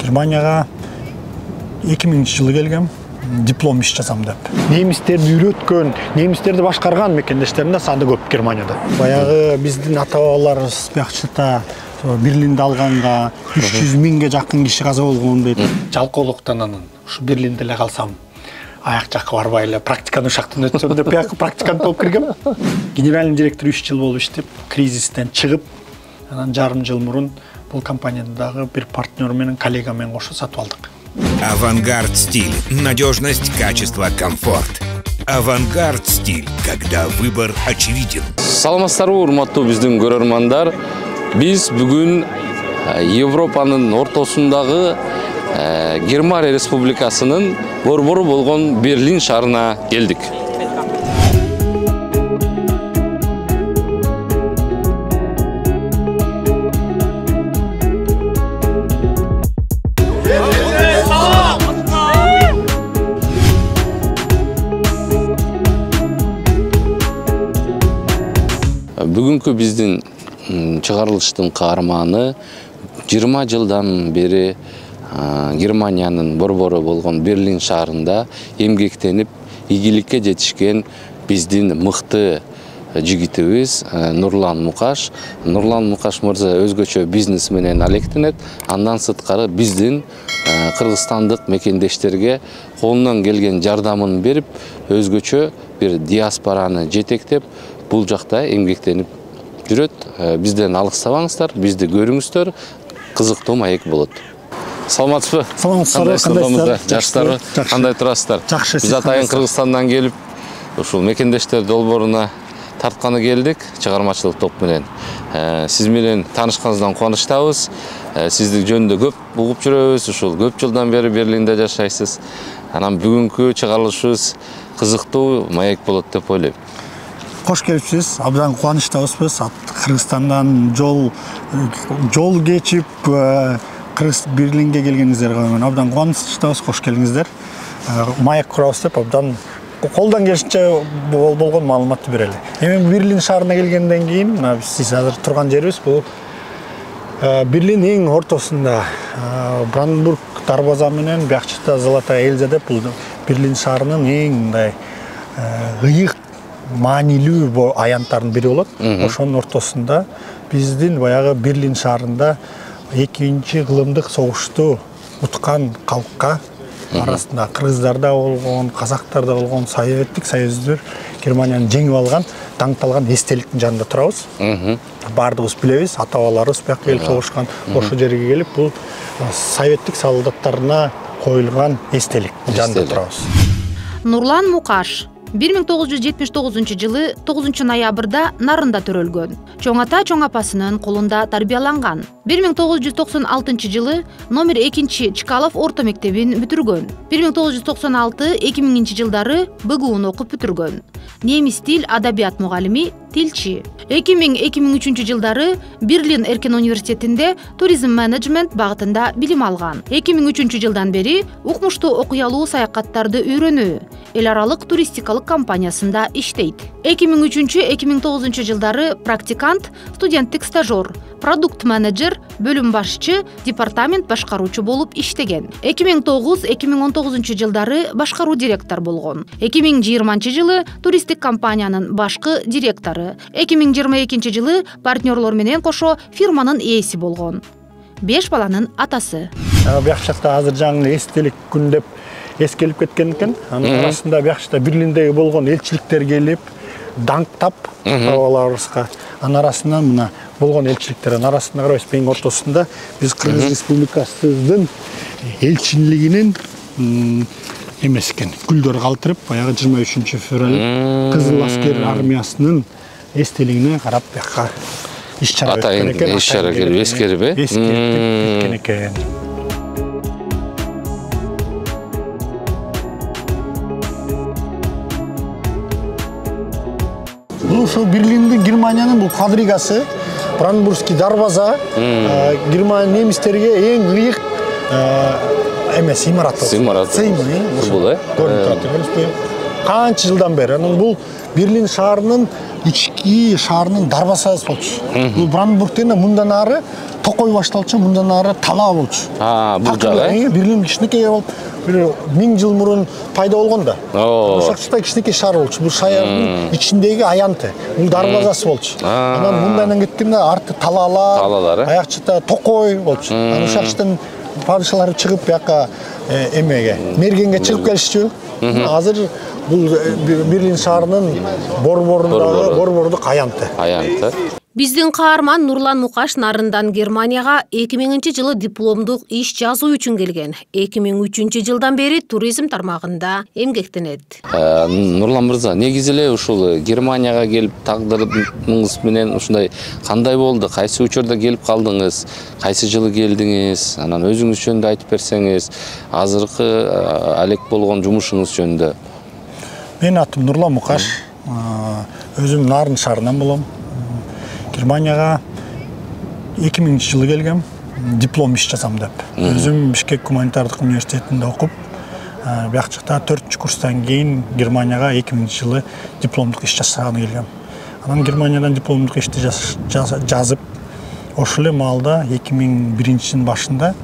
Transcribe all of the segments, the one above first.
Германияга 2000-жылы келгем, диплом иш жазам деп. Немистерди үйрөткөн, немистерди башкарган мекендештеринде саны көп Германияда. Баягы биздин ата-бабаларыбыз бакчыта Берлинди алганга 300 миңге жакын киши каза болгон дейт. Жалкоолуктан анан ушу Берлинде эле калсам, аяк жакка барбай эле практиканы ушактан өтсөм деп бияка практикант болуп киргем. Генеральный директор 3 жыл болуп иштеп, кризистен чыгып, анан жарым жыл мурун бул компаниядагы бир партнер менен коллега менен кошо сатып алдык. Авангард стиль. Надежность, качество, комфорт. Авангард стиль, когда выбор очевиден. Саламатсыздарбы, урматтуу биздин көрөрмандар. Биз бүгүн Европанын ортосундагы Германия Республикасынын борбору болгон Берлин шаарына келдик. Бүгүнкү биздин чыгарылыштын каарманы 20 жылдан бери Германиянын борбору болгон Берлин шаарында эмгектенип ийгиликке жетишкен биздин мыкты жигитибиз Нурлан Мукаш. Нурлан Мукаш мырза өзгөчө бизнес менен алектенет. Андан сырткары биздин кыргызстандык мекендештерге колунан келген жардамын берип, өзгөчө бир диаспораны жетектеп, бул жакта эмгектенип жүрөт. Бизден алыксабаңыздар, бизди көрүңүздөр, кызыктуу маек болот. Саламатсызбы? Саламатсыздар, жаштарбы? Кандай турасыздар? Жакшы. Биз атайын Кыргызстандан келип, ушул мекендештер долборуна тартканы келдик, чыгармачылык топ менен. Сиз менен таанышканыңыздан кубанычтабыз. Сизди жөнүндө көп угуп жүрөбүз, ушул көп жылдан бери Берлинде жашайсыз. Анан бүгүнкү чыгарылышыбыз кызыктуу маек болот деп ойлойм. Кош келипсиз. Абдан кубанычтабыз биз. Кыргызстандан жол кечип Берлинге келгениңиздерге абдан кубанычтабыз. Кош келиңиздер. Маек курабыз деп абдан колдон келишинче болгон маалыматты берели. Эми Берлин шаарына келгенден кийин, сиз азыр турган жерибиз бул Берлин эң ортосунда Бранденбург дарбаза менен бакчыта Золотая Эльза деп бул Берлин шаарынын эң мындай ыйык маанилүү аянттардын бири болот. Ошонун ортосунда биздин баягы Берлин шаарында 2-нчи кылымдык согушту уткан калкка арасында кыргыздарда болгон, казактарда болгон Советтик Союзду Германияны жеңип алган, таңталган эстеликтин жанында турабыз. Бардыгыбыз билебиз, ата-бабаларыбыз бияка келип согушкан, ошол жерге келип бул Советтик солдаттарына коюлган эстеликтин жанында турабыз. Нурлан Мукаш 1979 жылы 9 ноябрда Нарында төрөлгөн. Чоң ата чоң апасынын колунда тарбияланган. 1996 жылы номер 2 Чкалов орто мектебин бүтүргөн. 1996-2000 жылдары БГУн окуп бүтүргөн. Немис тил адабият мугалими, тилчи. 2000-2003 жылдары Берлин Эркен университетинде туризм менеджмент багытында билим алган. 2003 жылдан бери укмуштуу окуялуу саякаттарды үйрөнүү, эл аралык туристикалык компаниясында иштейт. 2003-2009 жылдары практикант, студенттик стажер, продукт менеджер, бөлүм башчы, департамент башкаруучу болуп иштеген. 2009-2019 жылдары башкаруу директор болгон. 2020 жылы туристтик компаниянын башкы директору. 2022 жылы партнерлор менен кошо фирманын ээси болгон. 5 баланын атасы. Бакчата азыр жаңы эстелик күн деп эскелип кеткен экен. Анын арасында бакчата Берлиндеги болгон элчиликтер келип, даңктап балаларыбызга. Анын арасынан мына болгон элчиликтердин арасында карабайсыз, эң ортосунда биз Кыргыз Республикасынын элчинлигинин эмес экен, гүлдөр калтырып, баягы 23 февраль Кызыл аскер армиясынын эстелигине карап бияка иш-чара өткөн экен. Иш-чара келип эскерип, өткөн экен. Ушул Берлиндин Германиянын бул квадригасы, Бранденбургский дарбаза, Германия немистерге эң ыйык эмес имарат. Имарат. Бул Канча жылдан бери. Анан бул Берлин шаарынын ички шаарынын дарбазасы болчу. Бул Бранденбургтен мындан ары Токой башталчу, мындан ары Талаа болчу. Бул жагы. Берлин кичинекей болуп, бир 1000 жыл мурун пайда болгон да. Ошакча кичинекей шаар болчу. Бул шаардын ичиндеги аянты. Бул дарбазасы болчу. Анан мындан кеткенде арты Талаалар, аякчыта Токой болчу. Анан ошакчтан падышалар чыгып бияка эмеге, Мергенге чыгып келишчү. Азыр бул Берлин шаарынын борбордук аянты. Биздин каарман Нурлан Мукаш нарындан Германияга 2000-жылы дипломдук иш жазуу үчүн келген. 2003-жылдан бери туризм тармагында эмгектенет. Нурлан мырза, негизи эле ушул Германияга келип тагдырыңыз менен ушундай кандай болду? Кайсы учурда келип калдыңыз? Кайсы жылы келдиңиз? Анан өзүңүз жөнүндө айтып берсеңиз, азыркы алек болгон жумушуңуз жөнүндө. Менин атым Нурлан Мукаш. Өзүм Нарын шаарынан болом. Германияга 2000-жылы келгем, диплом иш жазам деп. Өзүм Бишкек гуманитардык университетинде окуп, биякчыкта 4-курстан кийин Германияга 2000-жылы дипломдук иш жасаганы келгем. Анан Германиядан дипломдук ишти жазып, ошол эле маалда 2001-жылдын башында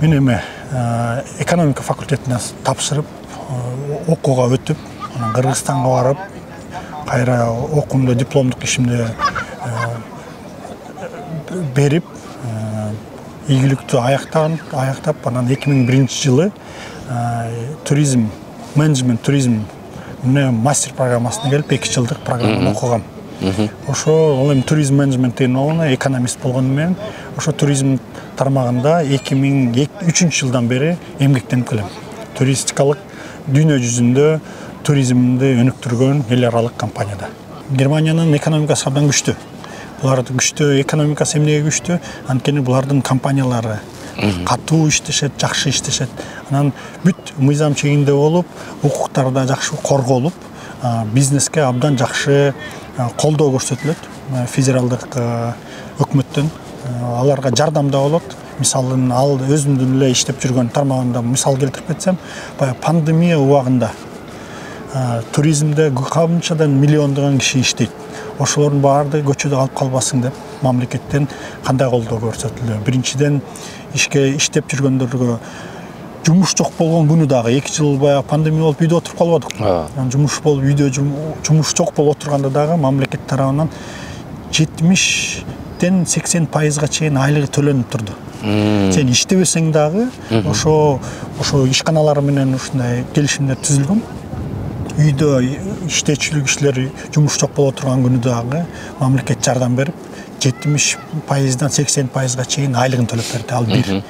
мен экономика факультетине тапшырып, окууга өтүп, анан Кыргызстанга барып, кайра окуумду дипломдук ишимди берип, ийгиликтүү аяктап, анан 2001-жылы туризм мастер программасына келип 2 жылдык программаны окугам. Ошо эми туризм менеджмент деген болгону экономист болгону менен ошо туризм тармагында 2003-жылдан бери эмгектенип келем. Туристикалык дүйнө жүзүндө туризмди өнүктүргөн эл аралык компанияда. Германиянын экономикасы абдан күчтүү. Булардын күчтүү экономикасы эмнеге күчтүү? Анткени булардын компаниялары катуу иштешет, жакшы иштешет. Анан бүт мыйзам чегинде болуп, укуктар да жакшы корголуп, бизнеске абдан жакшы колдоо көрсөтүлөт. Федералдык өкмөттөн аларга жардам да болот. Мисалы, ал өзүмдүн эле иштеп жүргөн тармагында мисал келтирип кетсем, пандемия убагында туризмде камчадан миллиондогон киши иштейт. Ошолордун баарды көчөдө алып калбасын деп мамлекеттен кандай колдоо көрсөтүлдү. Биринчиден иштеп жүргөндөргө жумуш жок болгон күнү дагы 2 жыл баягы пандемия болуп үйдө отуруп калбадык. Жумуш болуп үйдө жумуш жок болуп отурганда дагы мамлекет тарабынан 70-тен 80%га чейин айлыгы төлөнүп турду. Сен иштебесең дагы ошо ишканалар менен ушундай келишимдер түзүлгөн. Үйдө иштечүлүк кишилер жумуш жок болуп турган күнү дагы мамлекет жардам берип 70%дан 80%га чейин айлыгын төлөп берди. Ал бир.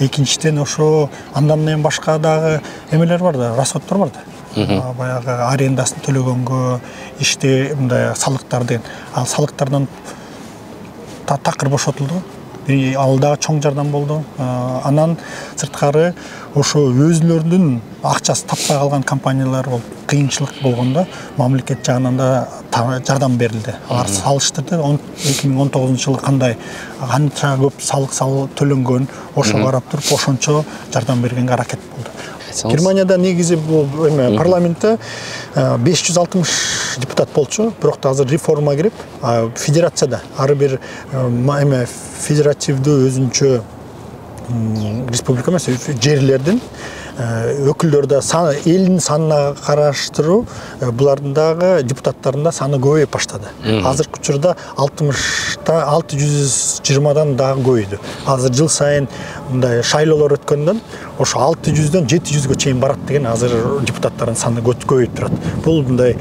Экинчиден ошо андан эми башка дагы эмелер бар да, расходтор бар да. Баягы арендасын төлөгөнгө, иште мындай салыктар деген. Ал салыктардан такыр бошотулду. Ал дагы чоң жардам болду. Анан сырткары ошо өзүлөрүнүн акчасы таппай калган компаниялар болуп кыйынчылык болгондо мамлекет жагынан да жардам берилди. Алар салыштырды. 2019-жылы канча көп салык төлөнгөн, ошо карап туруп ошончо жардам бергенге аракет болду. Германияда негизи бул парламентте 560 депутат болчу, бирок да азыр реформа кирип, федерацияда ар бир федеративдүү өзүнчө республика эмес, жерлердин өкүлдөрдө элдин санына караштыруу булардын дагы депутаттарында саны көбөйүп баштады. Азыркы учурда 620дан дагы көбөйдү. Азыр жыл сайын мындай шайлоолор өткөндөн ошо 600дөн 700ге чейин барат деген азыр депутаттардын саны көбөйүп турат. Бул мындай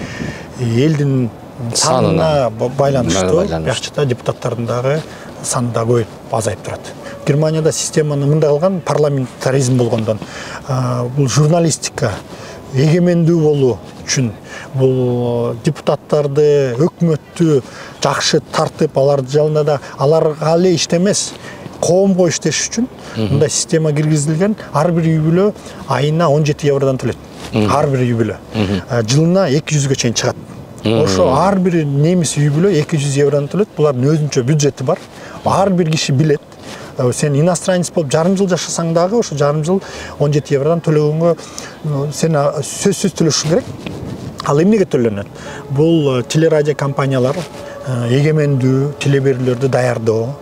элдин санына байланыштуу. Башчыда депутаттардын дагы саны да көбөйүп азайып турат. Германияда системаны мындай кылган парламентаризм болгондон бул журналистика эгемендүү болуу үчүн бул депутаттарды өкмөттү жакшы тартып алардын жанында да аларга эле иштемес коомго иштеш үчүн мындай система киргизилген. Ар бир үй бүлө айына 17 евродан төлөйт. Ар бир үй бүлө жылына 200ге чейин чыгат. Ошо ар бир немис үй бүлө 200 евродан төлөйт. Булардын өзүнчө бюджети бар. Ар бир киши билет. Сен иностранец болуп жарым жыл жашасаң дагы ошо жарым жыл 17 евродан төлөгөнгө сен сөзсүз төлөшүң керек. Ал эмнеге төлөнөт? Бул телерадио компаниялар эгемендүү телеберүүлөрдү даярдоо,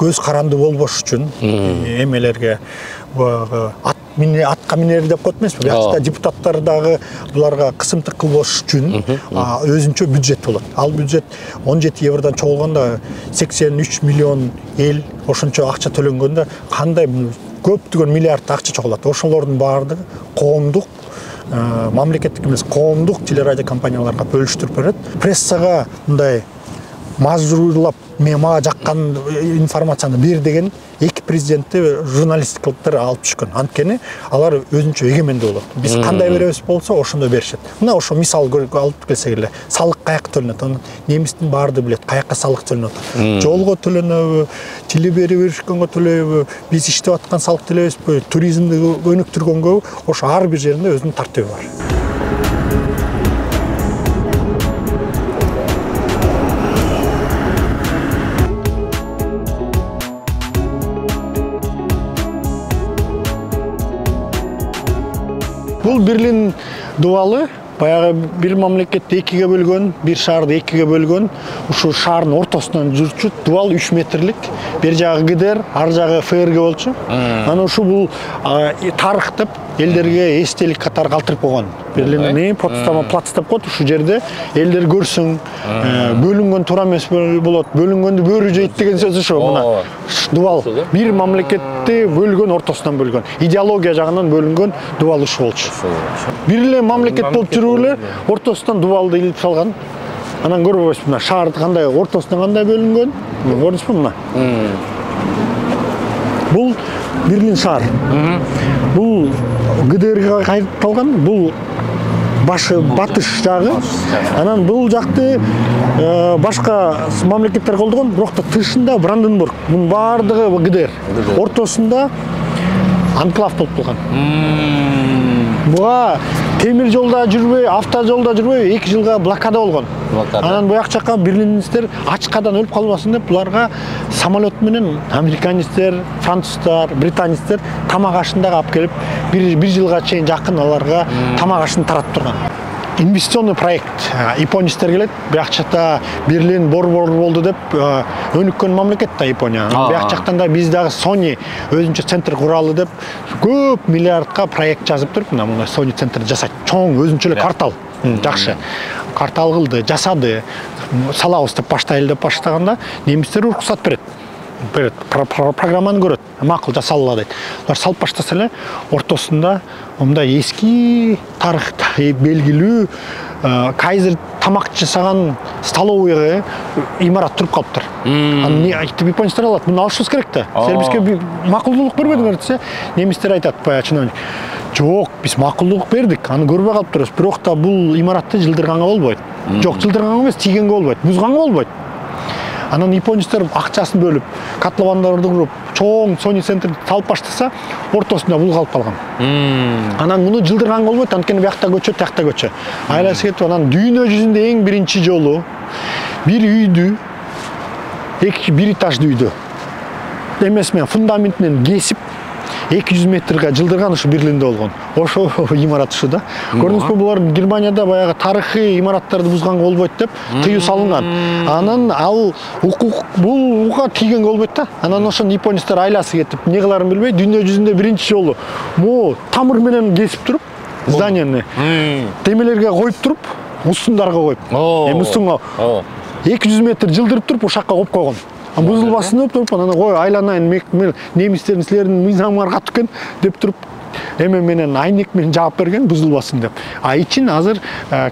көз каранды болбош үчүн эмелерге атка минер деп коет эмеспи? Бuyakta депутаттар дагы буларга кысымтык кылбош үчүн өзүнчө бюджет болот. Ал бюджет 17 евродан чогулганда 83 миллион эл ошончо акча төлөнгөндө кандай көптөгөн миллиард акча чогулат. Ошолордун баардыгы коомдук мамлекеттик эмес коомдук телерадио компанияларга бөлүштүрүп берет. Прессага мындай мажбурлап мага жаккан информацияны бер деген эки президентти журналисттер алып түшкөн. Анткени алар өзүнчө эгемендүү болот. Биз кандай беребиз болсо ошондой беришет. Мына ошо мисал алып келсек эле, салык каяка төлөнөт? Аны немистин баардыгы билет, каяка салык төлөнөт. Жолго төлөнөбү, телебери беришкөнгө төлөйбү, биз иштеп аткан салык төлөйбүзбү, туризмди өнүктүргөнгө, ошо ар бир жеринде өзүнүн тартиби бар. Бул Берлин дубалы баягы бир мамлекетти экиге бөлгөн, бир шаарды экиге бөлгөн, ушул шаардын ортосунан жүрчү дубал 3 метрлик, бир жагы ГДР, ар жагы ФРГ болчу. Анан ушу бул тарых деп элдерге эстелик катары калтырып койгон. Берлиндин Потсдам плац деп коет, ушул жерде элдер көрсүң, бөлүнгөн туура эмес болот, бөлүнгөндү бөрү жейт деген сөз ошо. Мына дубал бир мамлекетти бөлгөн, ортосунан бөлгөн, идеология жагынан бөлүнгөн дубал ушул болчу. Бир эле мамлекет болуп жүрүп эле ортосунан дубалды илип салган. Анан көрбөйсүз мына шаар кандай ортосунан кандай бөлүнгөн? Көрдүңүзбү мына? Бул Берлин шаар. Бул ГДРга кайталган, бул башы батыш жагы. Анан бул жакты башка мамлекеттер колдогон, бирок да тышында Бранденбург. Мунун баардыгы ГДР. Ортосунда анклав болуп калган. Буга темир жолда жүрбөй, автожолда жүрбөй 2 жылга блокада болгон. Анан буяк жакка берлинецтер ачкадан өлүп калбасын деп буларга самолет менен американецтер, француздар, британецтер тамак ашын дагы алып келип, бир жылга чейин жакын аларга тамак ашын таратып турган. Инвестиционный проект. Японецтер келет, буяк жакта Берлин борбор болду деп өнүккөн мамлекет да Япония. Буяк жактан да биз дагы Sony өзүнчө центр куралы деп көп миллиардка проект жазып туруп, мына Sony центр жасайт. Чоң өзүнчө эле квартал. Жакшы. Квартал кылды, жасады. Салабыз деп баштайлы деп баштаганда немистер уруксат берет. Программаны көрөт. Макул жасалла дейт. Алар салып баштаса эле ортосунда мындай эски тарыхта белгилүү Кайзер тамак жасаган столовыйга имарат туруп калыптыр. Аны айтып японецтер алат. Муну алышыбыз керек да. Силер бизге макулдуулук бербедиңер десе, немистер айтат баягы чиновник. Жок, биз макулдуулук бердик. Аны көрбөй калыптырбыз. Бирок да бул имаратты жылдырганга болбойт. Жок, жылдырганга эмес, тийгенге болбойт. Бузганга болбойт. Анан японецтер акчасын бөлүп, котловандарды куруп, чоң Sony центр салып баштаса, ортосунда бул калып калган. Анан муну жылдырганга болбойт, анткени биякта көчө, тиякта көчө. Айласы кетип, анан дүйнө жүзүндө эң биринчи жолу бир үйдү, бир этаждуу үйдү эмес менен фундаментинен кесип 200 метрге жылдырган ушу Берлинде болгон. Ошо имарат ушу да. Көрдүңүзбү, булар Германияда баягы тарыхый имараттарды бузганга болбойт деп тыюу салынган. Анан ал укук буга тийгенге болбойт да. Анан ошону японецтер айласы кетип, эмне кыларын билбей, дүйнө жүзүндө биринчи жолу могу тамыр менен кесип туруп, зданияны темелерге коюп туруп, устундарга коюп, устунга 200 метр жылдырып туруп, ушакка коюп койгон. Бузулбасын деп туруп, анан ой айланайын, немистердин силердин мыйзамыңар катуу экен деп туруп, эме менен айнек менен жаап берген, бузулбасын деп. Ичин азыр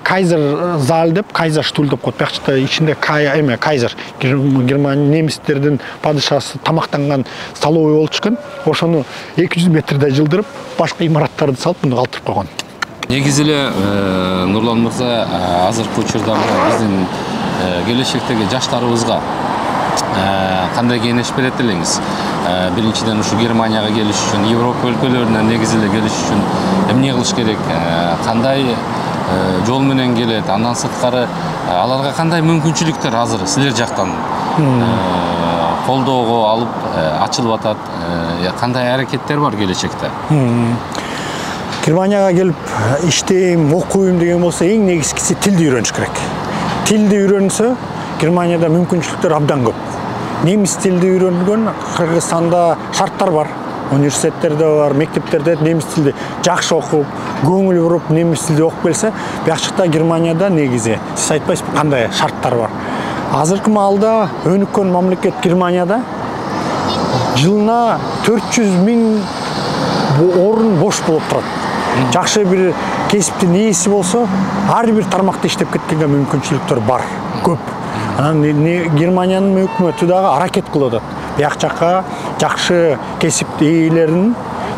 Кайзер зал деп, Кайзер штуль деп коет. Бuyakta ичинде Кайзер Германия немистердин падышасы тамактанган столовый болуп чыккан. Ошону 200 метрде жылдырып, башка имараттарды салып, муну калтырып койгон. Негизи эле Нурлан мырза азыркы учурда биздин келечектеги жаштарыбызга кандай кеңеш берет элеңиз? Биринчиден ушу Германияга келиш үчүн, Европа өлкөлөрүнө негизи эле келиш үчүн эмне кылыш керек? Кандай жол менен келет? Андан сырткары аларга кандай мүмкүнчүлүктөр азыр силер жактан колдоого алып ачылып атат? Кандай аракеттер бар келечекте? Германияга келип иштейм, окуйм деген болсо эң негизгиси тилди үйрөнүш керек. Тилди үйрөнсө Германияда мүмкүнчүлүктөр абдан көп. Немис тилди үйрөнгөн Кыргызстанда шарттар бар. Университеттерде бар, мектептерде немис тилди жакшы окуп, көңүл буруп немис тилди окуп келсе, бuyakчыкта Германияда негизи сиз айтпайсызбы кандай шарттар бар. Азыркы маалда өнүккөн мамлекет Германияда жылына 400.000 орун бош болуп турат. Жакшы бир кесиптин ээси болсо, ар бир тармакта иштеп кеткенге мүмкүнчүлүктөр бар, көп. Анан Германиянын өкмөтү дагы аракет кылып атат. Бияк жакка жакшы кесип ээлерин,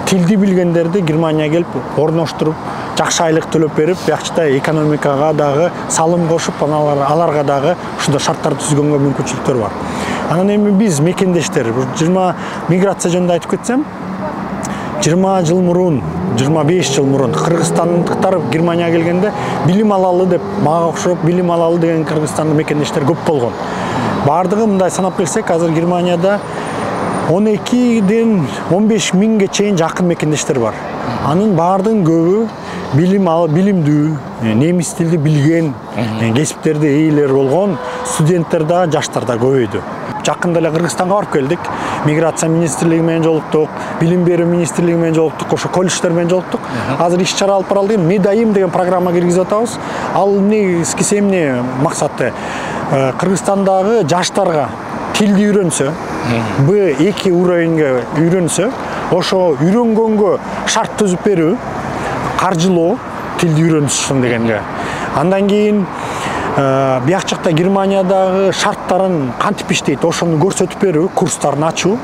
тилди билгендерди Германияга келип орноштуруп, жакшы айлык төлөп берип, биякчыда экономикага дагы салым кошуп, аларга дагы ушундай шарттар түзгөнгө мүмкүнчүлүктөр бар. Анан эми биз мекендештер, 20 миграция жөнүндө айтып кетсем, 20 жыл мурун, 25 жыл мурун кыргызстандыктар Германияга келгенде билим алалы деп, мага окшоп билим алалы деген Кыргызстандын мекендештер көп болгон. Бардыгы мындай санап келсек, азыр Германияда 12-ден 15 миңге чейин жакын мекендештер бар. Анын бардыгынын көбү билимдүү, немис тилди билген, кесиптерде ээлер болгон студенттер да, жаштар да көбөйдү. Жакында эле Кыргызстанга барып келдик. Миграция министрлиги менен жолуктук, билим берүү министрлиги менен жолуктук, ошо колледждер менен жолуктук. Азыр иш-чара алып баралы деген Медайым деген программа киргизип атабыз. Ал негизгиси эмне максаты? Кыргызстандагы жаштарга тилди үйрөнсө, B2 уровеньге үйрөнсө, ошо үйрөнгөнгө шарт түзүп берүү, каржылоо тилди үйрөнүшсүн дегенге. Андан кийин бuyakчыкта Германиядагы шарттарын кантип иштейт, ошону көрсөтүп берүү, курстарын ачуу.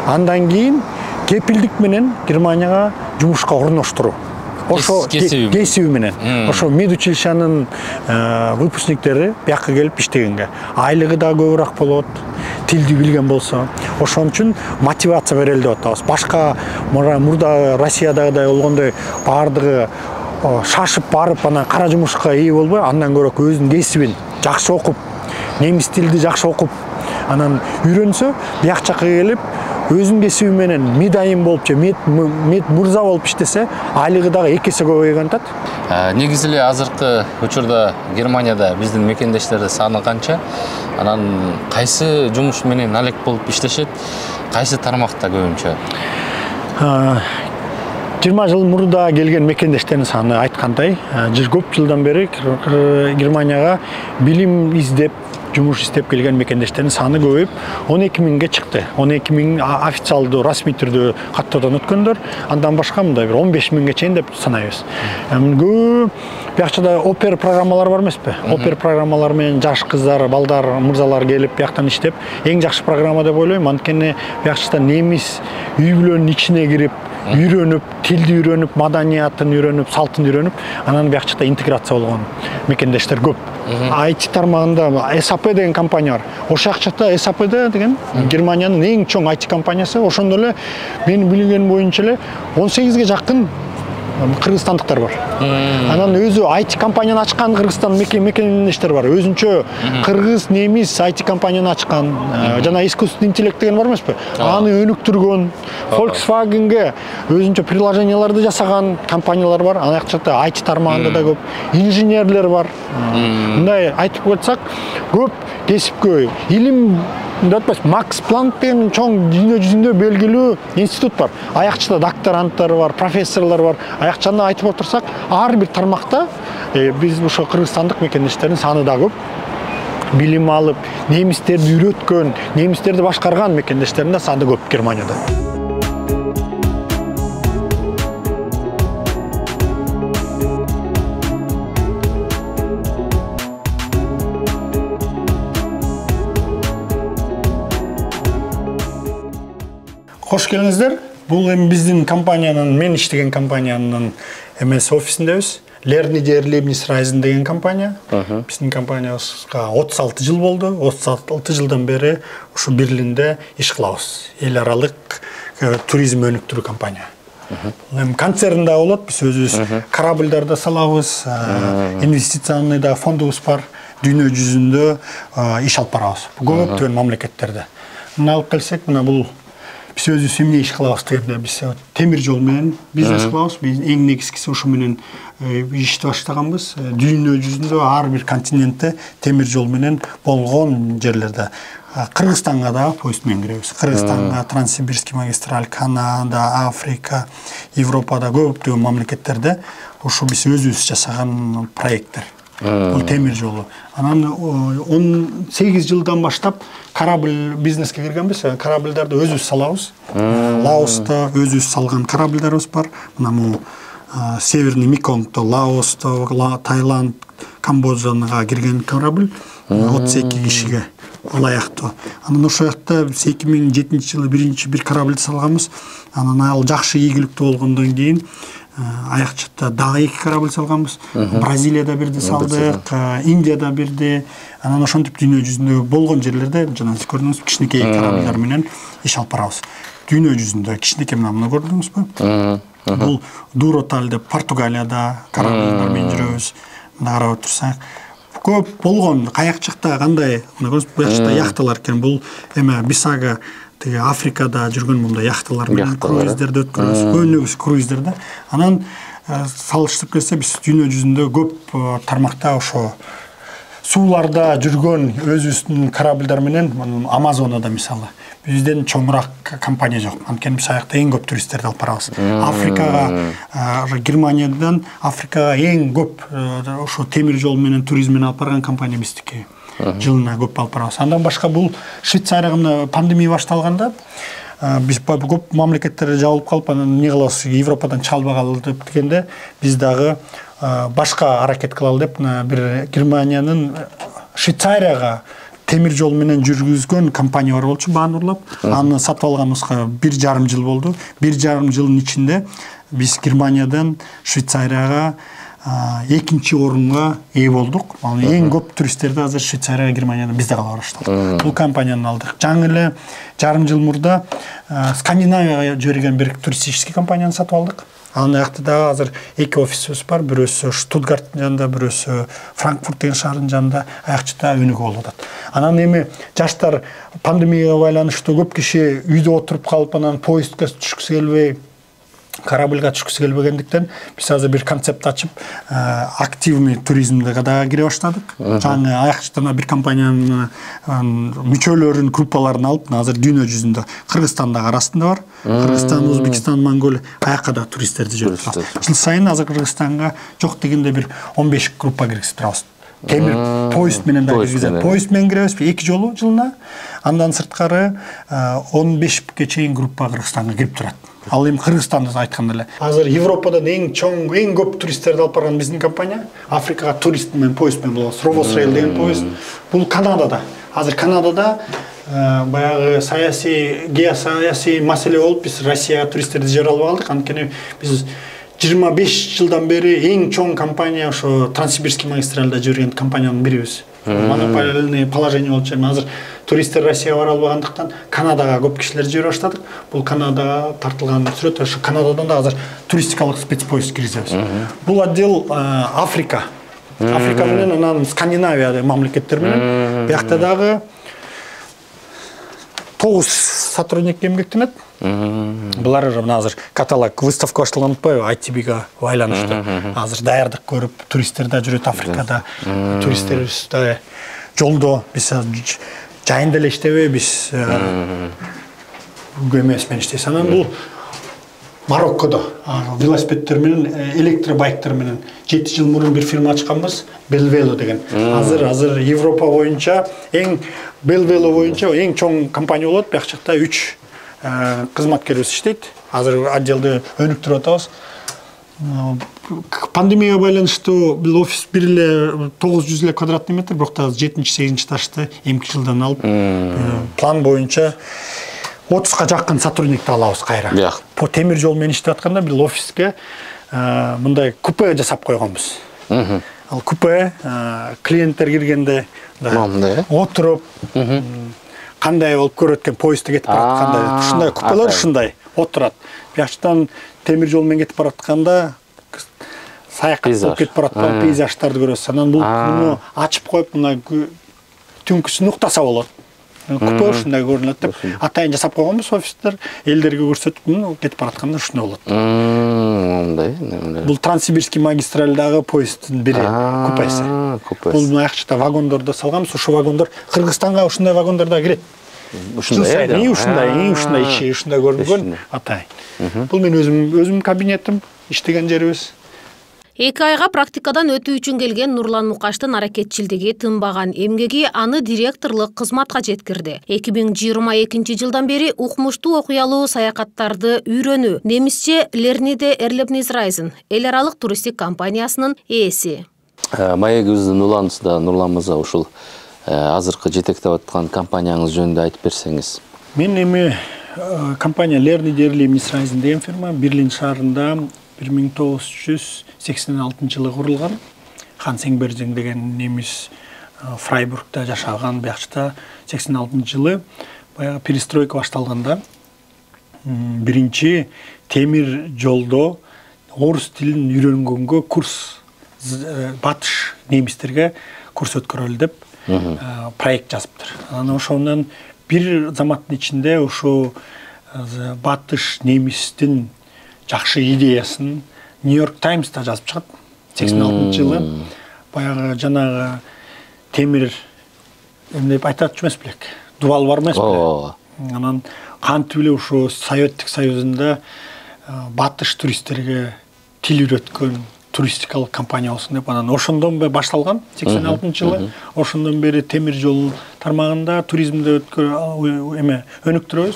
Андан кийин кепилдик менен Германияга жумушка орноштуруу. Ошо кесиби менен. Ошо медучилищанын выпускниктери бuyакка келип иштегенге. Айлыгы да көбүрөөк болот, тилди билген болсо. Ошон үчүн мотивация берели деп атабыз. Башка мурда Россиядагыдай болгондой бардыгы шашып барып анан кара жумушка ээ болбой, андан көрө өзүнүн кесибин жакшы окуп, немис тилди жакшы окуп, анан үйрөнсө, бияк жакка келип өзүнүн кесиби менен медайым болуп же мед мырза болуп иштесе, айлыгы дагы 2 эсе көбөйгөн атат. Негизи эле азыркы учурда Германияда биздин мекендештердин саны канча? Анан кайсы жумуш менен алек болуп иштешет? Кайсы тармакта көбүнчө? 20 жыл мурда келген мекендештердин саны айткандай, көп жылдан бери Германияга билим издеп, жумуш издеп келген мекендештердин саны көбөйүп 12 миңге чыкты. 12 миң официалдуу, расмий түрдө каттоодон өткөндөр, андан башка мындай бир 15 миңге чейин деп санайбыз. Бuyakчыда опер программалар бар эмеспи? Опер программалар менен жаш кыздар, балдар, мырзалар келип бияктан иштеп, эң жакшы программа деп ойлойм. Анткени бuyakчыда немис үй бүлөнүн ичине кирип, үйрөнүп, тилди үйрөнүп, маданиятын үйрөнүп, салтын үйрөнүп, анан бuyakчыда интеграция болгон мекендештер көп. IT тармагында SAP деген компания бар. Ошол жакчыкта SAP деген Германиянын эң чоң IT компаниясы. Ошондо эле менин билгеним боюнча эле 18ге жакын кыргызстандыктар бар. Анан өзү IT компанияны ачкан Кыргызстан мекендештер бар. Өзүнчө кыргыз, немис IT компанияны ачкан, жана искусственный интеллект деген бар эмеспи? Аны өнүктүргөн, Volkswagenге өзүнчө приложенияларды жасаган компаниялар бар. Ана жакта IT тармагында да көп инженерлер бар. Мындай айтып кетсек, көп кесипкө илим Макс Планк деген чоң дүйнө жүзүндө белгилүү институт бар. Аякчыда докторанттар бар, профессорлор бар. Аякчанда айтып отурсак, ар бир тармакта биз ошо кыргызстандык мекендештердин саны да көп. Билим алып, немистерди үйрөткөн, немистерди башкарган мекендештердин да саны көп Германияда. Кош келиңиздер. Бул эми биздин компаниянын, мен иштеген компаниянын эмес офисиндебиз. Lerni Erlebnisreisen деген компания. Биздин компаниябызга 36 жыл болду. 36 жылдан бери ушу Берлинде иш кылабыз. Эл аралык туризм өнүктүрүү компания. Эми концерн да болот. Биз өзүбүз корабльдарды салабыз, инвестиционный да фондубуз бар. Дүйнө жүзүндө иш алып барабыз. Көптөгөн мамлекеттерде. Мына алып келсек, мына бул Биз өзүбүз эмне иш кылабыз дегенде биз темир жол менен бизнес кылабыз. Биз эң негизгиси ошо менен ишти баштаганбыз. Дүйнө жүзүндө ар бир континентте темир жол менен болгон жерлерде Кыргызстанга да поезд менен киребиз. Кыргызстанга Транссибирский магистраль, Канада, Африка, Европада көптөгөн мамлекеттерде ошо биз өзүбүз жасаган проекттер. Бул темир жолу. Анан 18 жылдан баштап корабль бизнеске киргенбиз. Корабльдарды өзүбүз салабыз. Лаоста өзүбүз салган корабльдарыбыз бар. Мына Северный Меконгто, Лаосто, Таиланд, Камбоджага кирген корабль 32 кишиге алаяктуу. Анан ошол жакта 2007-жылы бир корабль салганбыз. Анан ал жакшы ийгиликтүү болгондон кийин аякчыкта дагы 2 корабль салганбыз. Бразилияда бирди салдык, Индияда бирди. Анан ошентип дүйнө жүзүндө болгон жерлерде жана сиз көрдүңүз кичинекей корабльдар менен иш алып барабыз. Дүйнө жүзүндө кичинекей мына көрдүңүзбү? Бул Дуроталь деп Португалияда корабльдар менен жүрөбүз. Мына карап отурсак, көп болгон каякчыкта кандай, мына көрүңүз, бу жакта яхталар экен. Бул эме Бисага тиги Африкада жүргөн мындай яхталар менен круиздерди өткөрөбүз. Көбүнчөсү круиздерде. Анан салыштырып келсе биз дүйнө жүзүндө көп тармакта ошо сууларда жүргөн өзүбүздүн корабльдар менен Амазонада мисалы бизден чоңураак компания жок. Анткени биз аякта эң көп туристтерди алып барабыз. Африкага, Германиядан Африкага эң көп ошо темир жол менен туризм менен алып барган компания биздики. Жылына көп алып барабыз. Андан башка бул Швейцарияга пандемия башталганда биз көп мамлекеттерде жабылып калып, анан эмне кылабыз, Европадан чалбагалы деп дегенде биз дагы башка аракет кылалы деп бир Германиянын Швейцарияга темир жол менен жүргүзгөн компания бар болчу, бааны урлап. Аны сатып алганыбызга 1,5 жыл болду. 1,5 жылдын ичинде биз Германиядан Швейцарияга экинчи орунга ээ болдук. Эң көп туристтерди азыр Швейцарияга, Германиядан бизде кала баштадык. Бул компанияны алдык. Жаңы эле жарым жыл мурда Скандинавияга жиберген бир туристический компанияны сатып алдык. Анын жакта дагы азыр 2 офисибиз бар. Бирөөсү Штутгарттын жанында, бирөөсү Франкфурт деген шаардын жанында, аякчыда өнүгүү болуп атат. Анан эми жаштар пандемияга байланыштуу көп киши үйдө отуруп калып, анан поездге түшкүсү келбей, корабльга түшкүсү келбегендиктен биз азыр бир концепт ачып, активный туризмге дагы кире баштадык. Жаңы аякчыдан бир компаниянын мүчөлөрүн, группаларын алып, азыр дүйнө жүзүндө Кыргызстандагы арасында бар. Кыргызстан, Өзбекстан, Монголия аякка да туристтерди жиберип. Жыл сайын азыр Кыргызстанга жок дегенде бир 15 группа киргизип турабыз. Темир поезд менен да киргизет. Поезд менен киребиз 2 жолу жылына. Андан сырткары 15ке чейин группа Кыргызстанга кирип турат. Ал эми Кыргызстанды айтканда эле. Азыр Европадан эң чоң, эң көп туристтерди алып барган биздин компания. Африкага турист менен поезд менен болобуз. Rovos-Rail деген поезд. Бул Канадада. Азыр Канадада баягы геосаясий маселе болуп, биз Россияга туристтерди жибере албай калдык. Анткени биз 25 жылдан бери эң чоң компания ошо Транссибирский магистральда жүргөн компаниянын бирибиз. Монополияльный положение болчу. Азыр туристтер Россияга бара албагандыктан Канадага көп кишилер жибере баштадык. Бул Канадага тартылган сүрөт. Ошо Канададан да азыр туристикалык спецпоезд киргизебиз. Бул отдел Африка. Африка менен анан Скандинавия мамлекеттер менен. Биякта дагы 9 сотрудник эмгектенет. Булар азыр каталог выставка башталган атпайбы, ITB-га байланыштуу. Азыр даярдык көрүп, туристтер да жүрөт Африкада. Туристтерибиз да жолдо биз жайында эле иштебейбиз. Көмөс менен иштейбиз. Анан бул Мароккодо велосипедтер менен, электробайктер менен 7 жыл мурун бир фирма ачканбыз, Belvelo деген. Азыр Европа боюнча Belvelo боюнча эң чоң компания болот. Биякчыкта 3 кызматкерибиз иштейт. Азыр отделди өнүктүрүп атабыз. Пандемияга байланыштуу бул офис бир эле 900 эле квадратный метр, бирок да 7-8 этажды эмки жылдан алып, план боюнча 30га жакын сотрудникти алабыз кайра. По темир жол менен иштеп атканда бул офиске мындай купе жасап койгонбуз. Ал купе клиенттер киргенде отуруп кандай болуп көрөт экен, поездде кетип баратканда ушундай купелер ушундай отурат. Бияктан темир жол менен кетип баратканда саякат болуп кетип бараткан пейзаждарды көрөсүз. Анан бул муну ачып коюп, мына түнкүсүн уктаса болот. купе ушундай көрүнөт деп атайын жасап койгонбуз офистер, элдерге көрсөтүп, кетип баратканда ушундай болот. Мындай. Бул Транссибирский магистральдагы поезддин бири купеси. Бул аякчыда вагондордо салганбыз, ошо вагондор Кыргызстанга ушундай вагондор да кирет. Ушундай көрүнгөн атайын. Бул мен өзүм кабинетим, иштеген жерибиз. 2 айга практикадан өтүү үчүн келген Нурлан Мукаштын аракетчилдиги, тынбаган эмгеги аны директорлук кызматка жеткирди. 2022 жылдан бери укмуштуу окуялуу саякаттарды үйрөнүү, немисче Lerniде Erlebnisreisen эл аралык туристтик компаниясынын ээси. Маегибиздин уланысында Нурлан мырза ушул азыркы жетектеп аткан компанияңыз жөнүндө айтып берсеңиз. Мен эми компания Lerniде Erlebnisreisen деген фирма Берлин шаарында 1986 жылы курулган. Ханс Энгберзинг деген немис Фрайбургда жашаган, бuyakчыда 86 жылы баягы перестройка башталганда биринчи темир жолдо орус тилин үйрөнгөнгө курс, батыш немистерге курс өткөрөлү деп проект жазыптыр. Анан ошондон бир заматтын ичинде ошо батыш немистин жакшы идеясын Нью-Йорк Таймста жазып чыгат. 86 жылы баягы жанагы темир эмнеп айтат эмес белек. Дубал бар эмес белек. Анан кантип эле ошо Советтик Союзунда батыш туристтерге тил үйрөткөн туристикалык компания болсун деп анан ошондон бери башталган 86 жылы. Ошондон бери темир жол тармагында туризмди өнүктүрөбүз.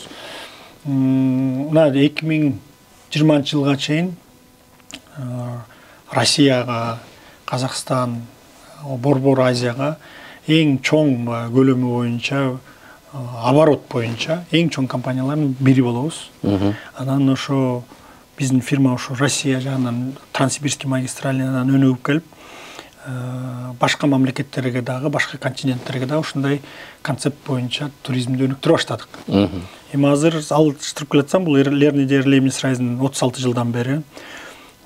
Мына 2020 жылга чейин Россияга, Казакстан, Борбор Азияга эң чоң көлөмү боюнча, оборот боюнча эң чоң компаниялардын бири болобуз. Анан ошо биздин фирма ошо Россия жагынан Транссибирский магистралынан өнүгүп келип, башка мамлекеттерге дагы, башка континенттерге дагы ушундай концепт боюнча туризмди өнүктүрө баштадык. Эми азыр алыштырып келатсам, бул Lerniде Erlebnisreisen 36 жылдан бери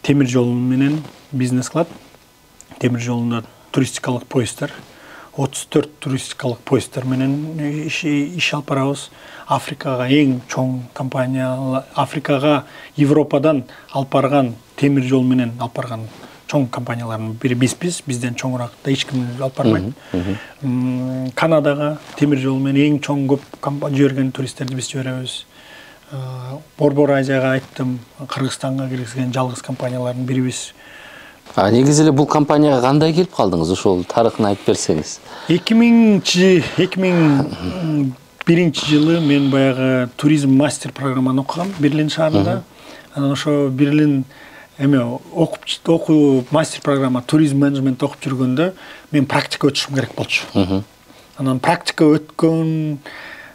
темир жол менен бизнес кылат. Темир жолунда туристикалык поезддер, 34 туристикалык поезддер менен иш алып барабыз. Африкага эң чоң компания, Африкага Европадан алып барган темир жол менен алып барган чоң компаниялардын бири бизден чоңураак да эч ким алып барбайт. Канадага темир жол менен эң чоң көп жиберген туристтерди биз жиберебиз. Борбор Азияга айттым, Кыргызстанга киргизген жалгыз компаниялардын бирибиз. Негизи эле бул компанияга кандай келип калдыңыз? Ошол тарыхын айтып берсеңиз. 2001 жылы мен баягы туризм мастер программаны окугам Берлин шаарында. Анан ошо Берлин окуу мастер программа туризм менеджмент окуп жүргөндө мен практика өтүшүм керек болчу. Анан практика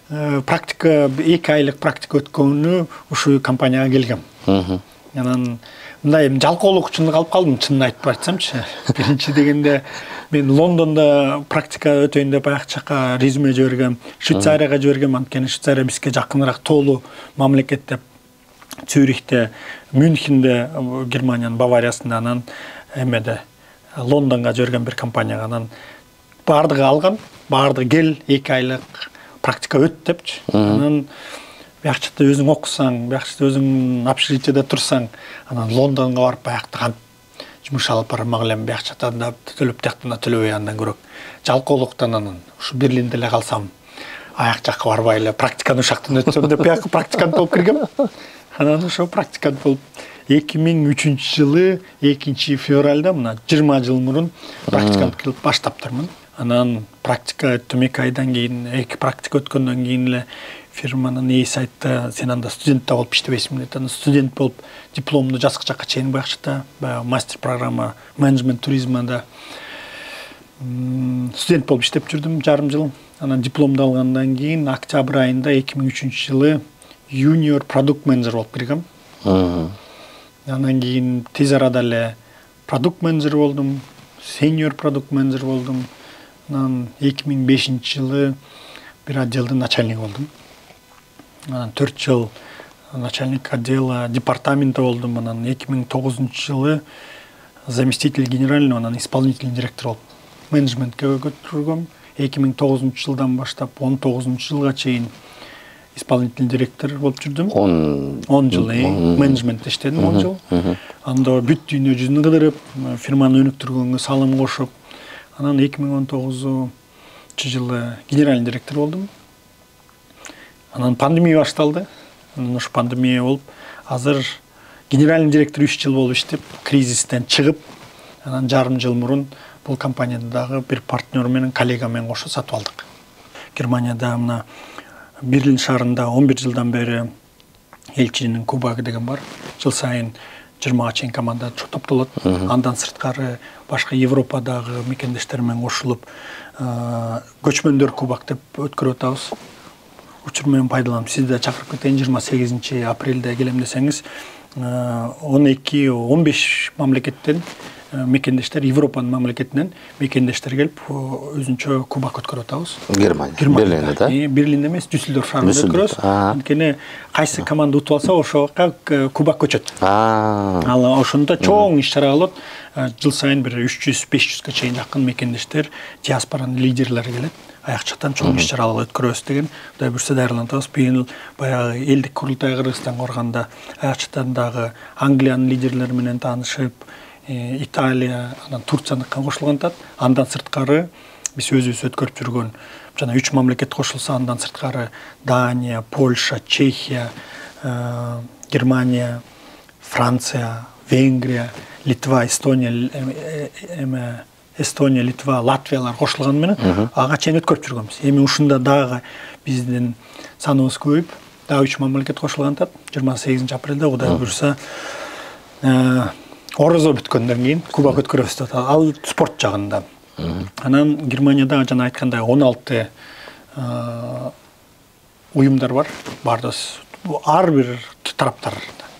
2 айлык практика өткөнү ушу компанияга келгем. Анан мындай жалкоолук үчүн калып калдым, чынын айтып айтсамчы. Биринчи дегенде мен Лондондо практика өтөйүн деп аякчакка резюме жибергем, Швейцарияга жибергем, анткени Швейцария бизге жакыныраак тоолуу мамлекет деп. Цюрихте, Мюнхенде, Германиянын Бавариясында, анан Лондонго жиберген бир компанияга, анан баардыгы алган, баардыгы кел 2 айлык практика өт депчи. Анан биякчыда өзүң окусаң, биякчыда өзүң общежитиеде турсаң, анан Лондонго барып баякта жумуш алып бармак элем, биякчыда да төлөп тияктан да төлөбөй андан көрөк. Жалкоолуктан анан ушу Берлинде эле калсам, аяк жакка барбай эле практиканы ушактан өтсөм деп бияка практикант болуп киргем. Анан ошо практикант болуп 2003 жылы 2 февралда, мына 20 жыл мурун практикант кылып баштаптырмын. Анан практика өттүм 2 айдан кийин, 2 практика өткөндөн кийин эле фирманын ээси айтты, сен анда студент болуп иштебейсиңби деп. Анан студент болуп дипломду жазгы жакка чейин баягычта мастер программа менеджмент туризмда студент болуп иштеп жүрдүм жарым жыл. Анан дипломду алгандан кийин октябрь айында 2003 жылы junior продукт менеджер болуп киргем. Андан кийин тез арада эле продукт менеджер болдум, senior продукт менеджер болдум. Анан 2005 жылы бир отделдин начальниги болдум. Анан 4 жыл начальник отдела департамента болдум. Анан 2009 жылы заместитель генерального, анан исполнительный директор болуп менеджментке көтөргөм. 2009 жылдан баштап 19 жылга чейин исполнительный директор болуп жүрдүм. 10 жыл менеджментте иштедим, 10 жыл. Анда бүт дүйнө жүзүн кыдырып, фирманы өнүктүргөнгө салым кошуп, анан 2019 жылы генеральный директор болдум. Анан пандемия башталды. Анан ошо пандемия болуп, азыр генеральный директор 3 жыл болуп иштеп, кризистен чыгып, анан жарым жыл мурун бул компаниядагы бир партнер менен, коллега менен кошо сатып алдык. Германияда мына Берлин шаарында 11 жылдан бери элчинин кубагы деген бар. Жыл сайын 20 чейин команда топтолот. Андан сырткары башка Европадагы мекендештер менен кошулуп, көчмөндөр кубак деп өткөрүп атабыз. Учур менен пайдаланып, сизди да чакырып кетейин 28 апрелде келем десеңиз, 12-15 мамлекеттен мекендештер, Европанын мамлекетинен мекендештер келип, өзүнчө кубак өткөрүп атабыз. Германия, Берлинде да? Берлинде эмес, Дюссельдорф шаарында өткөрөбүз. Анткени кайсы команда утуп алса, ошого кубак көчөт. Ал ошондо чоң иш-чара болот. Жыл сайын бир 300-500га чейин жакын мекендештер, диаспоранын лидерлери келет. Аякчактан чоң иш-чаралар өткөрөбүз деген Кудай буйрса даярданып атабыз. Быйыл баягы элдик курултай Кыргызстанга барганда аякчактан дагы Англиянын лидерлери менен таанышып, Италия, анан Турцияныкка кошулган атат. Андан сырткары биз өзүбүз өткөрүп жүргөн жана 3 мамлекет кошулса, андан сырткары Дания, Польша, Чехия, Германия, Франция, Венгрия, Литва, Эстония, Литва, Латвиялар кошулган менен ага чейин өткөрүп жүргөнбүз. Эми ушунда дагы биздин саныбыз көбөйүп, дагы 3 мамлекет кошулган атат. 28 апрелде Кудай буйрса орозо бүткөндөн кийин кубак өткөрөбүз деп атат. Ал спорт жагында. Анан Германияда жана айткандай 16 уюмдар бар. Бардыз ар бир тараптар.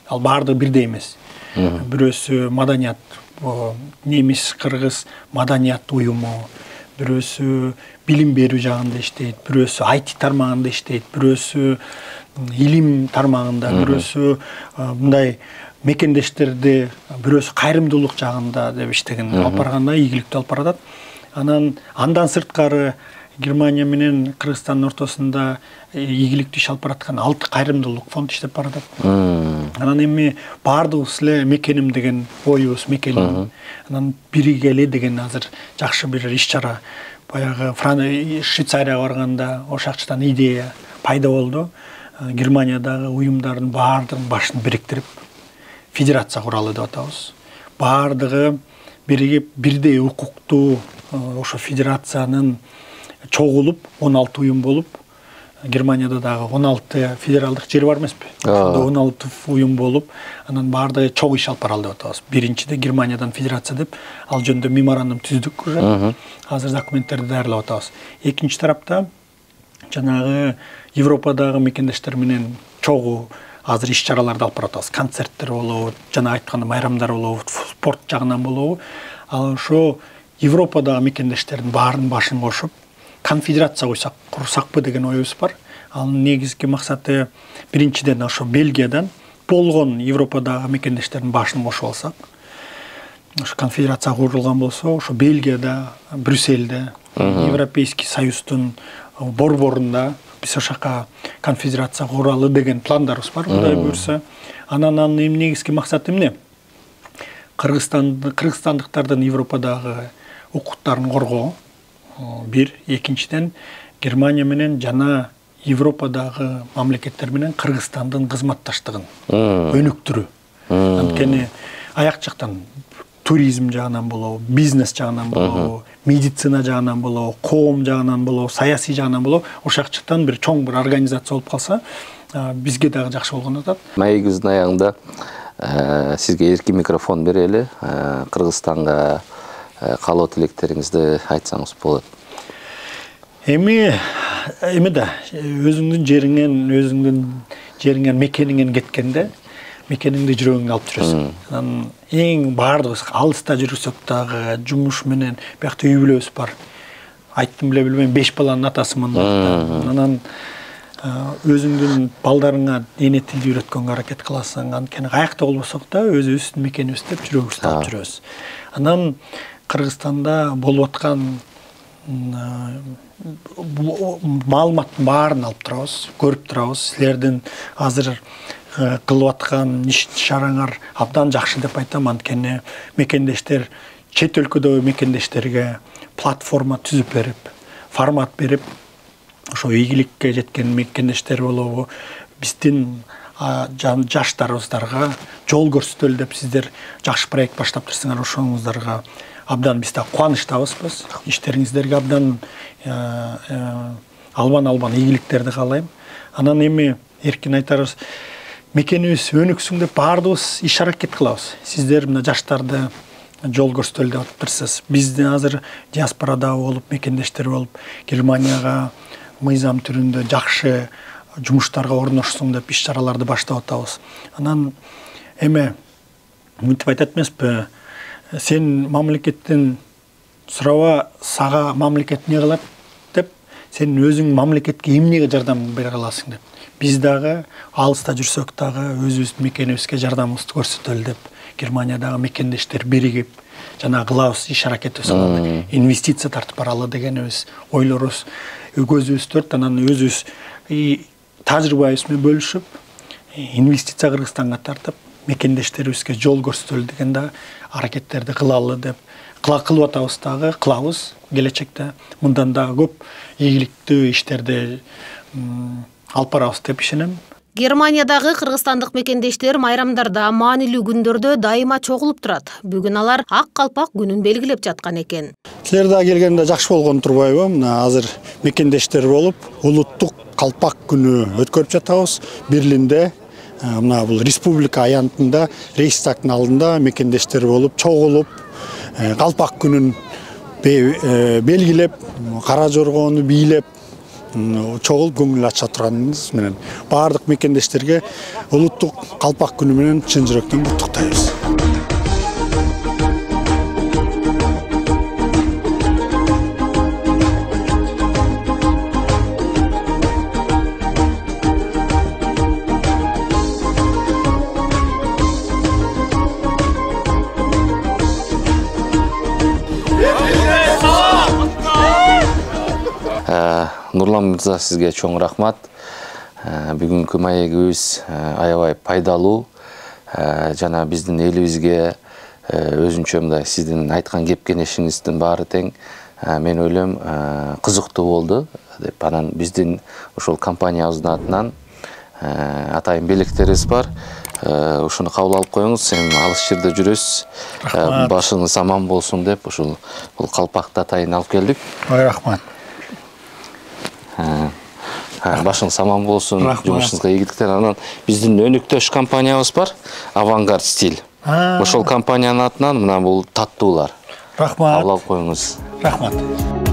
Ал баардыгы бирдей эмес. Бирөөсү маданият, немис, кыргыз маданият уюму, бирөөсү билим берүү жагында иштейт, бирөөсү IT тармагында иштейт, бирөөсү илим тармагында, бирөөсү мындай мекендештерди, бирөөсү кайрымдуулук жагында деп иштеген, алып барганда ийгиликтүү алып баратат. Андан сырткары Германия менен Кыргызстандын ортосунда ийгиликтүү иш алып бараткан 6 кайрымдуулук фонд иштеп баратат. Анан эми баардыгыбыз эле мекеним деген оюбуз мекеним. Анан биригели деген азыр жакшы бир иш-чара. Баягы Швейцарияга барганда ошакчадан идея пайда болду. Германиядагы уюмдардын баардыгын башын бириктирип федерация куралы деп атабыз. Баардыгы биригип бирдей укуктуу ошо федерациянын чогулуп 16 уюм болуп, Германияда дагы 16 федералдык жер бар эмеспи? Ошондо 16 уюм болуп, анан баардыгы чогуу иш алып баралы деп атабыз. Биринчиде Германиядан федерация деп, ал жөнүндө меморандум түздүк уже. Азыр документтерди даярдап атабыз. Экинчи тарапта жанагы Европадагы мекендештер менен чогуу азыр иш-чараларды алып баратабыз. Концерттер болобу, жана айтканда майрамдар болобу, спорт жагынан болобу. Ал ошо Европадагы мекендештердин баарын башын кошуп, конфедерация курсакпы деген оюбуз бар. Ал негизги максаты биринчиден ошо Бельгиядан болгон Европадагы мекендештердин башын кошуп алсак, ошо конфедерация курулган болсо, ошо Бельгияда, Брюссельде, Европейский союздун борборунда биз ошака конфедерация куралы деген пландарыбыз бар. Кудай буйрса, анан негизги максаты эмне? Кыргызстандыктардын Европадагы укуктарын коргоо. Бир, экинчиден Германия менен жана Европадагы мамлекеттер менен Кыргызстандын кызматташтыгын өнүктүрүү. Анткени аяк жактан туризм жагынан болобу, бизнес жагынан болобу, медицина жагынан болобу, коом жагынан болобу, саясий жагынан болобу, ошак жактан бир чоң бир организация болуп калса, бизге дагы жакшы болгон атат. Маегибиздин аягында сизге эркин микрофон берели, Кыргызстанга каалоо тилектериңизди айтсаңыз болот. Эми да өзүңдүн жериңен мекениңен кеткенде мекениңди жүрөгүңө алып жүрөсүң. Анан эң баардыгыбыз алыста жүрсөк дагы жумуш менен биякта үй бүлөбүз бар. Айттым биле билбейм 5 баланын атасымын. Анан өзүңдүн балдарыңа эне тилди үйрөткөнгө аракет кыласың. Анткени каякта болбосок да өзүбүздүн мекенибиз деп жүрөгүбүздү алып жүрөбүз. Анан Кыргызстанда болуп аткан маалыматтын баарын алып турабыз, көрүп турабыз. Силердин азыр кылып аткан иш-чараңар абдан жакшы деп айтам. Анткени мекендештер чет өлкөдөгү мекендештерге платформа түзүп берип, формат берип, ошо ийгиликке жеткен мекендештер болобу, биздин жаштарыбыздарга жол көрсөтөлү деп сиздер жакшы проект баштап турсуңар. Ошоңуздарга абдан биз да кубанычтабызбыз. Иштериңиздерге абдан албан ийгиликтерди каалайм. Анан эми эркин айтарыбыз, мекенибиз өнүксүн деп баардыгыбыз иш аракет кылабыз. Сиздер мына жаштарды жол көрсөтөлү деп атыптырсыз. Биздин азыр диаспорада болуп, мекендештер болуп, Германияга мыйзам түрүндө жакшы жумуштарга орношсун деп иш-чараларды баштап атабыз. Анан эми мынтип айтат эмеспи, сен мамлекеттен сураба, сага мамлекет эмне кылат деп, сен өзүң мамлекетке эмнеге жардам бере аласың деп. Биз дагы алыста жүрсөк дагы өзүбүздүн мекенибизге жардамыбызды көрсөтөлү деп, Германиядагы мекендештер биригип жана кылабыз, иш аракетибиз кылалы, инвестиция тартып баралы дегенибиз ойлорубуз, көзүбүз төрт. Анан өзүбүз тажрыйбабыз менен бөлүшүп, инвестиция Кыргызстанга тартып, мекендештерибизге жол көрсөтөлү деген да аракеттерди кылалы деп кылып атабыз дагы, кылабыз келечекте. Мындан дагы көп ийгиликтүү иштерди алып барабыз деп ишенем. Германиядагы кыргызстандык мекендештер майрамдарда, маанилүү күндөрдө дайыма чогулуп турат. Бүгүн алар ак калпак күнүн белгилеп жаткан экен. Силер дагы келгенде жакшы болгон турбайбы? Мына азыр мекендештер болуп, улуттук калпак күнү өткөрүп жатабыз Берлинде. Мына бул республика аянтында, Рейхстагдын алдында мекендештер болуп, чогулуп, калпак күнүн белгилеп, кара жоргону бийлеп, чогулуп көңүл ача турганыбыз менен баардык мекендештерге улуттук калпак күнү менен чын жүрөктөн куттуктайбыз. Нурлан мырза, сизге чоң рахмат. Бүгүнкү маегибиз аябай пайдалуу жана биздин элибизге өзүнчө мындай сиздин айткан кеп кеңешиңиздин баары тең мен ойлойм кызыктуу болду деп. Анан биздин ушул компаниябыздын атынан атайын белектерибиз бар. Ушуну кабыл алып коюңуз. Эми алыс жерде жүрөсүз. Башыңыз аман болсун деп ушул бул калпакты атайын алып келдик. Рахмат. Башыңыз аман болсун, жумушуңузга ийгиликтер. Анан биздин өнүктөш компаниябыз бар, Авангард Стиль. Ошол компаниянын атынан мына бул таттуулар. Рахмат. Кабыл алып коюңуз. Рахмат.